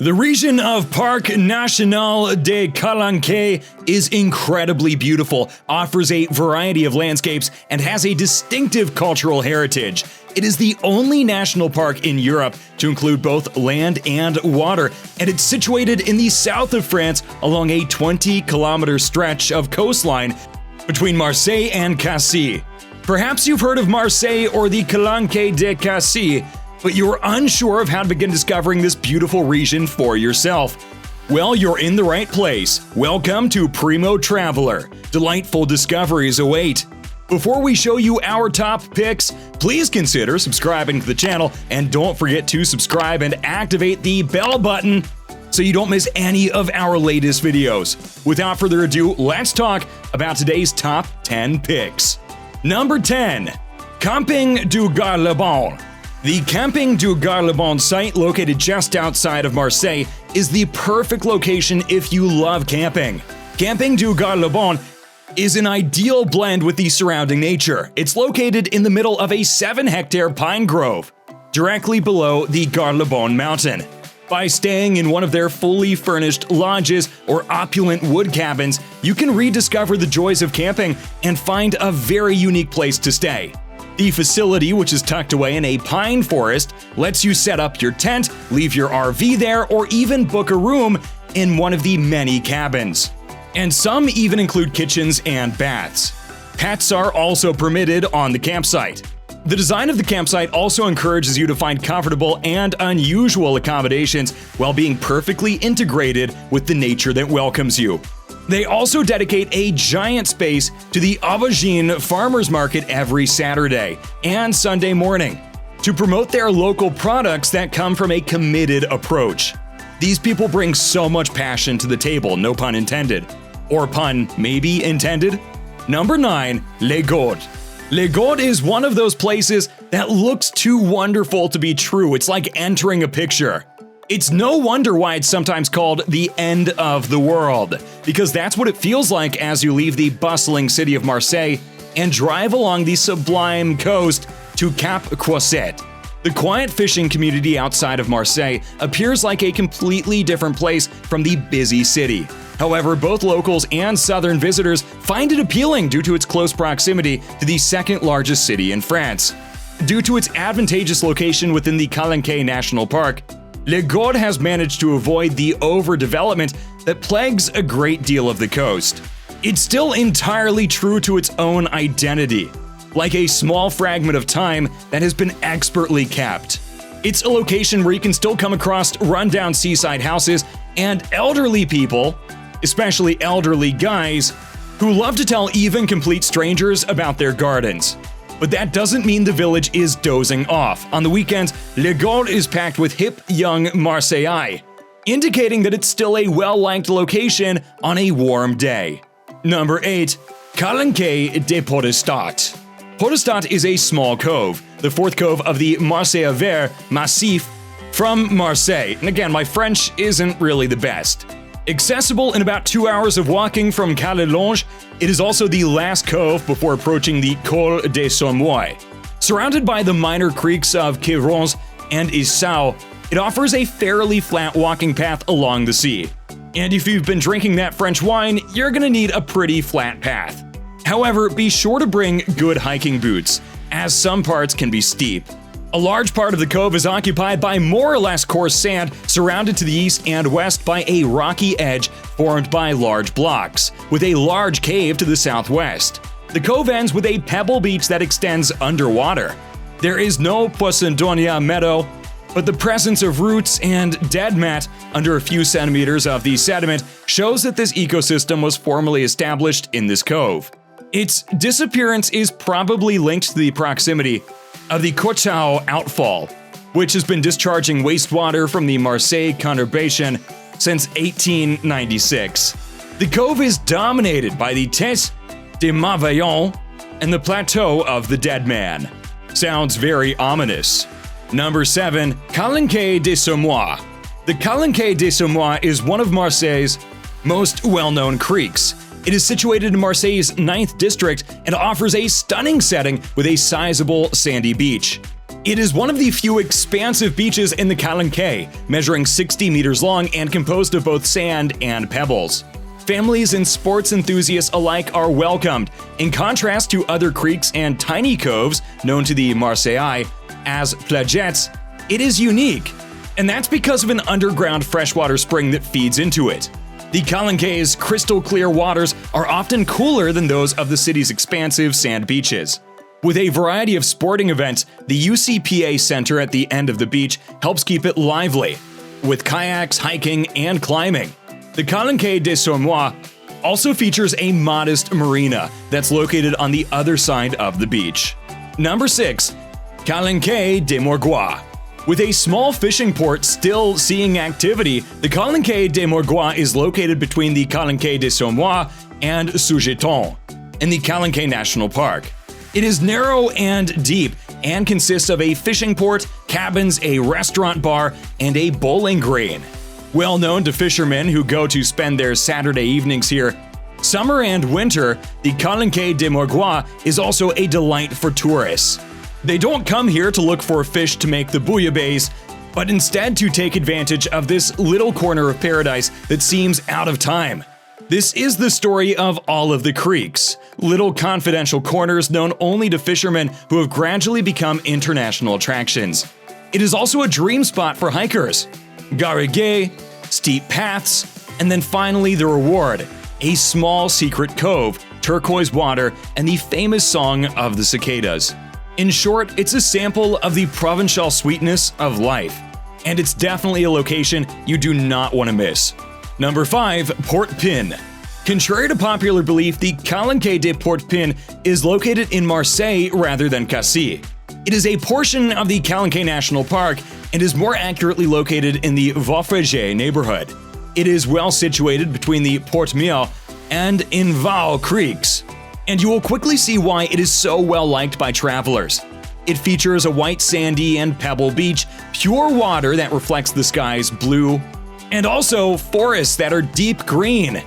The region of Parc National de Calanques is incredibly beautiful, offers a variety of landscapes, and has a distinctive cultural heritage. It is the only national park in Europe to include both land and water, and it's situated in the south of France along a 20-kilometer stretch of coastline between Marseille and Cassis. Perhaps you've heard of Marseille or the Calanques de Cassis, but you're unsure of how to begin discovering this beautiful region for yourself. Well, you're in the right place. Welcome to Primo Traveller. Delightful discoveries await. Before we show you our top picks, please consider subscribing to the channel and don't forget to subscribe and activate the bell button so you don't miss any of our latest videos. Without further ado, let's talk about today's top 10 picks. Number 10. Camping du Garlaban. The Camping du Garlaban site, located just outside of Marseille, is the perfect location if you love camping. Camping du Garlaban is an ideal blend with the surrounding nature. It's located in the middle of a 7-hectare pine grove, directly below the Garlaban mountain. By staying in one of their fully furnished lodges or opulent wood cabins, you can rediscover the joys of camping and find a very unique place to stay. The facility, which is tucked away in a pine forest, lets you set up your tent, leave your RV there, or even book a room in one of the many cabins. And some even include kitchens and baths. Pets are also permitted on the campsite. The design of the campsite also encourages you to find comfortable and unusual accommodations while being perfectly integrated with the nature that welcomes you. They also dedicate a giant space to the aubergine farmers market every Saturday and Sunday morning to promote their local products that come from a committed approach. These people bring so much passion to the table, no pun intended. Or pun maybe intended? Number 9. Les Gaudes. Les Gaudes is one of those places that looks too wonderful to be true. It's like entering a picture. It's no wonder why it's sometimes called the end of the world, because that's what it feels like as you leave the bustling city of Marseille and drive along the sublime coast to Cap Croisset. The quiet fishing community outside of Marseille appears like a completely different place from the busy city. However, both locals and southern visitors find it appealing due to its close proximity to the second largest city in France. Due to its advantageous location within the Calanques National Park, Les Gaudes has managed to avoid the overdevelopment that plagues a great deal of the coast. It's still entirely true to its own identity, like a small fragment of time that has been expertly kept. It's a location where you can still come across rundown seaside houses and elderly people, especially elderly guys, who love to tell even complete strangers about their gardens. But that doesn't mean the village is dozing off. On the weekends, Les Gaudes is packed with hip young Marseillais, indicating that it's still a well-liked location on a warm day. Number 8. Calanques de Podestat. Podestat is a small cove, the fourth cove of the Marseilleveyre Massif from Marseille. And again, my French isn't really the best. Accessible in about 2 hours of walking from Calanques, it is also the last cove before approaching the Col de SORMIOU. Surrounded by the minor creeks of Queyron and Issou, it offers a fairly flat walking path along the sea. And if you've been drinking that French wine, you're gonna need a pretty flat path. However, be sure to bring good hiking boots, as some parts can be steep. A large part of the cove is occupied by more or less coarse sand, surrounded to the east and west by a rocky edge formed by large blocks, with a large cave to the southwest. The cove ends with a pebble beach that extends underwater. There is no Poisson-Donia meadow, but the presence of roots and dead mat under a few centimeters of the sediment shows that this ecosystem was formally established in this cove. Its disappearance is probably linked to the proximity of the Cochau outfall, which has been discharging wastewater from the Marseille conurbation since 1896. The cove is dominated by the Tête de Marveillon and the Plateau of the Dead Man. Sounds very ominous. Number 7. Calanques de SORMIOU. The Calanques de SORMIOU is one of Marseille's most well-known creeks. It is situated in Marseille's 9th district and offers a stunning setting with a sizable sandy beach. It is one of the few expansive beaches in the Calanques, measuring 60 meters long and composed of both sand and pebbles. Families and sports enthusiasts alike are welcomed. In contrast to other creeks and tiny coves known to the Marseillais as plagettes, it is unique, and that's because of an underground freshwater spring that feeds into it. The Calanques' crystal clear waters are often cooler than those of the city's expansive sand beaches. With a variety of sporting events, the UCPA Center at the end of the beach helps keep it lively, with kayaks, hiking, and climbing. The Calanque de SORMIOU also features a modest marina that's located on the other side of the beach. Number 6. Calanque de Marseilleveyre. With a small fishing port still seeing activity, the Calanque de Marseilleveyre is located between the Calanques de Marseilleveyre and SUGITON in the Calanques National Park. It is narrow and deep and consists of a fishing port, cabins, a restaurant bar, and a bowling green. Well known to fishermen who go to spend their Saturday evenings here, summer and winter, the Calanque de Marseilleveyre is also a delight for tourists. They don't come here to look for fish to make the bouillabaisse, but instead to take advantage of this little corner of paradise that seems out of time. This is the story of all of the creeks, little confidential corners known only to fishermen who have gradually become international attractions. It is also a dream spot for hikers. Garrigue, steep paths, and then finally the reward, a small secret cove, turquoise water, and the famous song of the cicadas. In short, it's a sample of the provincial sweetness of life, and it's definitely a location you do not want to miss. Number 5. Port-Pin. Contrary to popular belief, the Calanque de Port-Pin is located in Marseille rather than Cassis. It is a portion of the Calanques National Park and is more accurately located in the Vaufragé neighborhood. It is well situated between the Port-Miel and Invau creeks, and you will quickly see why it is so well liked by travelers. It features a white sandy and pebble beach, pure water that reflects the sky's blue, and also forests that are deep green,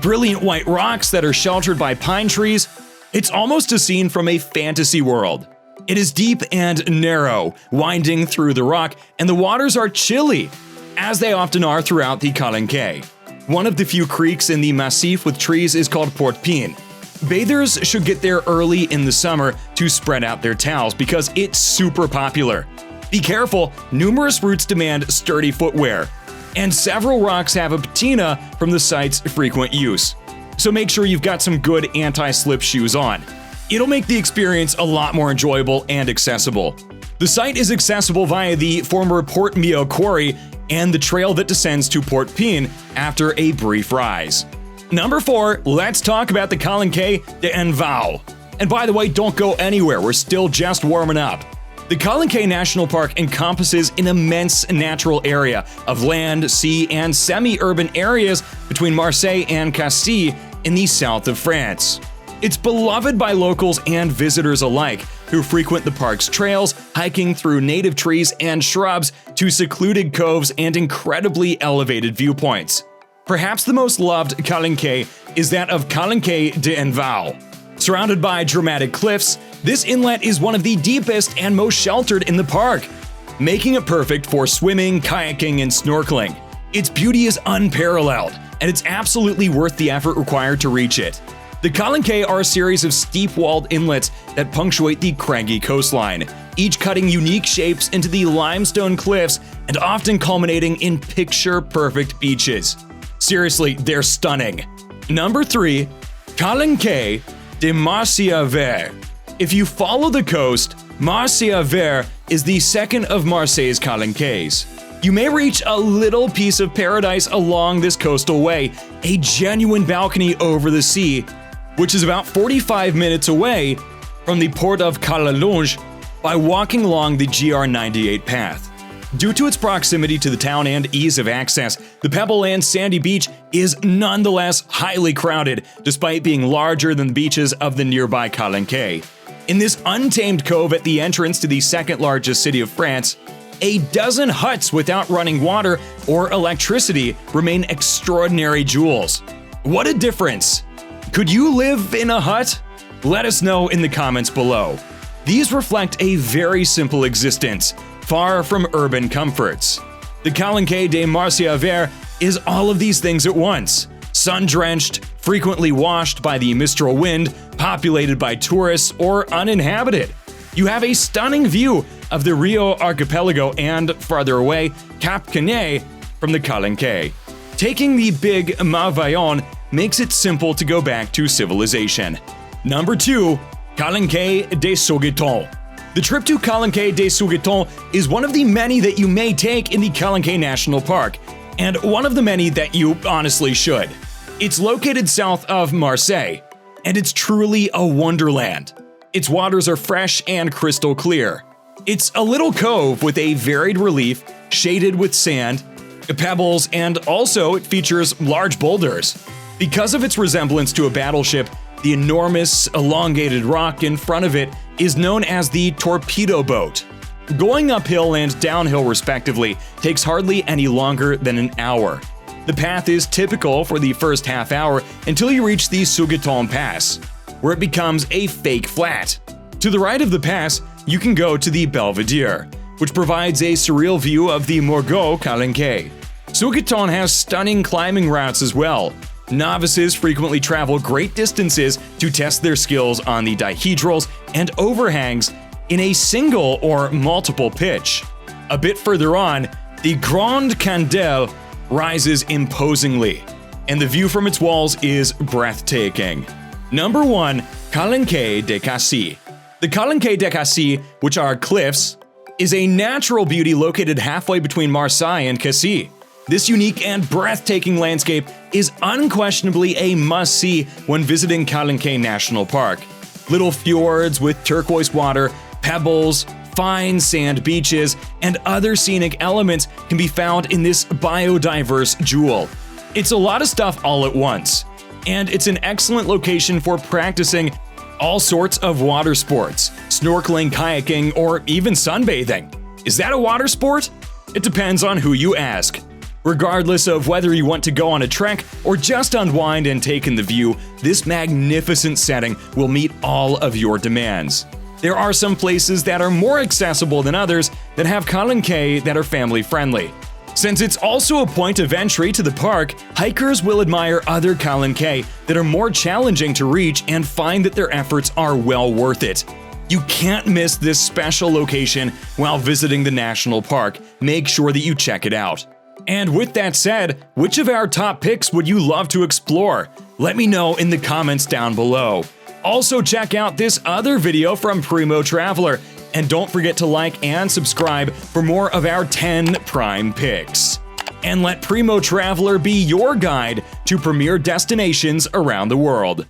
brilliant white rocks that are sheltered by pine trees. It's almost a scene from a fantasy world. It is deep and narrow, winding through the rock, and the waters are chilly, as they often are throughout the Calanques. One of the few creeks in the massif with trees is called Port-Pin. Bathers should get there early in the summer to spread out their towels because it's super popular. Be careful, numerous routes demand sturdy footwear, and several rocks have a patina from the site's frequent use. So make sure you've got some good anti-slip shoes on. It'll make the experience a lot more enjoyable and accessible. The site is accessible via the former Port-Miel quarry and the trail that descends to Port-Pin after a brief rise. Number 4, let's talk about the Calanque de Invau. And by the way, don't go anywhere, we're still just warming up. The Calanques National Park encompasses an immense natural area of land, sea, and semi-urban areas between Marseille and Cassis in the south of France. It's beloved by locals and visitors alike, who frequent the park's trails, hiking through native trees and shrubs to secluded coves and incredibly elevated viewpoints. Perhaps the most loved Calanque is that of Calanque de Invau. Surrounded by dramatic cliffs, this inlet is one of the deepest and most sheltered in the park, making it perfect for swimming, kayaking, and snorkeling. Its beauty is unparalleled, and it's absolutely worth the effort required to reach it. The Calanques are a series of steep-walled inlets that punctuate the craggy coastline, each cutting unique shapes into the limestone cliffs and often culminating in picture-perfect beaches. Seriously, they're stunning. Number 3. Calanques de Marseilleveyre. If you follow the coast, Marseilleveyre is the second of Marseille's Calanques. You may reach a little piece of paradise along this coastal way, a genuine balcony over the sea, which is about 45 minutes away from the port of Calanques by walking along the GR98 path. Due to its proximity to the town and ease of access, the pebble and sandy beach is nonetheless highly crowded, despite being larger than the beaches of the nearby Calanques. In this untamed cove at the entrance to the second largest city of France, a dozen huts without running water or electricity remain extraordinary jewels. What a difference! Could you live in a hut? Let us know in the comments below. These reflect a very simple existence, far from urban comforts. The Calanque de Marseilleveyre is all of these things at once. Sun-drenched, frequently washed by the mistral wind, populated by tourists, or uninhabited. You have a stunning view of the Rio archipelago and, farther away, Cap Canet from the Calanque. Taking the big Mavaillon makes it simple to go back to civilization. Number 2. Calanque de SUGITON. The trip to Calanque de SUGITON is one of the many that you may take in the Calanques National Park, and one of the many that you honestly should. It's located south of Marseille, and it's truly a wonderland. Its waters are fresh and crystal clear. It's a little cove with a varied relief, shaded with sand, pebbles, and also it features large boulders. Because of its resemblance to a battleship, the enormous, elongated rock in front of it is known as the torpedo boat. Going uphill and downhill respectively takes hardly any longer than an hour. The path is typical for the first half hour until you reach the SUGITON Pass, where it becomes a fake flat. To the right of the pass, you can go to the Belvedere, which provides a surreal view of the Morgeau Calanque. SUGITON has stunning climbing routes as well. Novices frequently travel great distances to test their skills on the dihedrals and overhangs in a single or multiple pitch. A bit further on, the Grande Candelle rises imposingly, and the view from its walls is breathtaking. Number 1. Calanques de CASSIS. The Calanques de CASSIS, which are cliffs, is a natural beauty located halfway between Marseille and Cassis. This unique and breathtaking landscape is unquestionably a must-see when visiting Calanques National Park. Little fjords with turquoise water, pebbles, fine sand beaches, and other scenic elements can be found in this biodiverse jewel. It's a lot of stuff all at once, and it's an excellent location for practicing all sorts of water sports, snorkeling, kayaking, or even sunbathing. Is that a water sport? It depends on who you ask. Regardless of whether you want to go on a trek or just unwind and take in the view, this magnificent setting will meet all of your demands. There are some places that are more accessible than others that have calanques that are family-friendly. Since it's also a point of entry to the park, hikers will admire other calanques that are more challenging to reach and find that their efforts are well worth it. You can't miss this special location while visiting the national park. Make sure that you check it out. And with that said, which of our top picks would you love to explore? Let me know in the comments down below. Also check out this other video from Primo Traveller, and don't forget to like and subscribe for more of our 10 prime picks. And let Primo Traveller be your guide to premier destinations around the world.